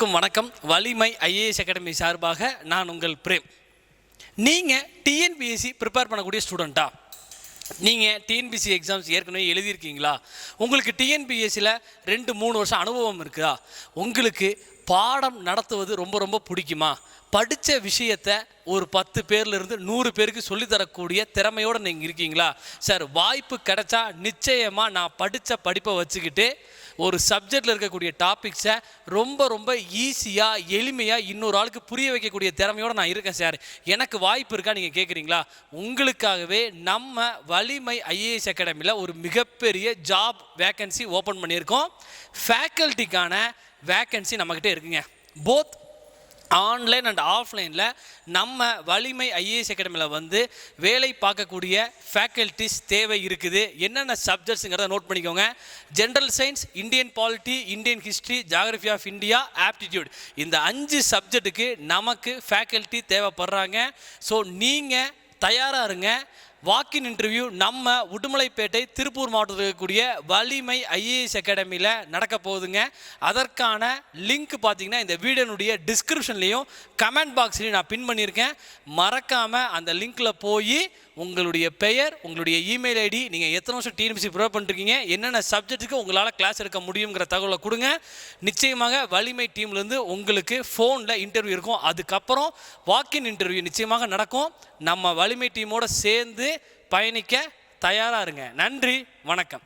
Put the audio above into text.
அனைவருக்கும் வணக்கம். வலிமை ஐஏஎஸ் அகாடமி சார்பாக நான் உங்கள் பிரேம். நீங்கள் டிஎன்பிஎஸ்சி ப்ரிப்பேர் பண்ணக்கூடிய ஸ்டூடெண்ட்டா? நீங்கள் டிஎன்பிஎஸ்சி எக்ஸாம்ஸ் ஏற்கனவே எழுதியிருக்கீங்களா? உங்களுக்கு டிஎன்பிஎஸ்சியில் 2-3 வருஷம் அனுபவம் இருக்குதா? உங்களுக்கு பாடம் நடத்துவது ரொம்ப ரொம்ப பிடிக்குமா? படித்த விஷயத்தை ஒரு 10 பேர்லேருந்து 100 பேருக்கு சொல்லித்தரக்கூடிய திறமையோடு நீங்கள் இருக்கீங்களா? சார், வாய்ப்பு கிடைச்சா நிச்சயமாக நான் படித்த படிப்பை வச்சுக்கிட்டு ஒரு சப்ஜெக்டில் இருக்கக்கூடிய டாபிக்ஸை ரொம்ப ரொம்ப ஈஸியாக எளிமையாக இன்னொரு ஆளுக்கு புரிய வைக்கக்கூடிய திறமையோடு நான் இருக்கேன் சார், எனக்கு வாய்ப்பு இருக்கா நீங்கள் கேட்குறீங்களா? உங்களுக்காகவே நம்ம வலிமை ஐஏஎஸ் அகாடமியில் ஒரு மிகப்பெரிய ஜாப் வேக்கன்சி ஓப்பன் பண்ணியிருக்கோம். ஃபேக்கல்ட்டிக்கான வேக்கன்சி நம்மக்கிட்ட இருக்குங்க. போத் ஆன்லைன் அண்ட் ஆஃப்லைனில் நம்ம வலிமை ஐஏஎஸ் அகாடமியில் வந்து வேலை பார்க்கக்கூடிய ஃபேக்கல்ட்டிஸ் தேவை இருக்குது. என்னென்ன சப்ஜெக்ட்ஸுங்கிறத நோட் பண்ணிக்கோங்க. General science, Indian polity, Indian history, geography of India, aptitude, இந்த 5 சப்ஜெக்ட்டுக்கு நமக்கு ஃபேக்கல்ட்டி தேவைப்படுறாங்க. ஸோ நீங்கள் தயாராக இருங்க. வாக்கின் இன்டர்வியூ நம்ம உடுமலைப்பேட்டை திருப்பூர் மாவட்டத்தில் இருக்கக்கூடிய வலிமை ஐஏஎஸ் அகாடமியில் நடக்க போகுதுங்க. அதற்கான லிங்க் பார்த்தீங்கன்னா இந்த வீடியோனுடைய டிஸ்கிரிப்ஷன்லேயும் கமெண்ட் பாக்ஸ்லையும் நான் பின் பண்ணியிருக்கேன். மறக்காமல் அந்த லிங்க்கில் போய் உங்களுடைய பெயர், உங்களுடைய இமெயில் ஐடி, நீங்கள் எத்தனை வருஷம் டிஎன்பிஎஸ்சி ப்ரிப்பேர் பண்ணிருக்கீங்க, என்னென்ன சப்ஜெக்ட்டுக்கு உங்களால் கிளாஸ் எடுக்க முடியுங்கிற தகவலை கொடுங்க. நிச்சயமாக வலிமை டீம்லேருந்து உங்களுக்கு ஃபோனில் இன்டர்வியூ இருக்கும். அதுக்கப்புறம் வாக்கின் இன்டர்வியூ நிச்சயமாக நடக்கும். நம்ம வலிமை டீமோடு சேர்ந்து பயணிக்க தயாராக இருங்க. நன்றி, வணக்கம்.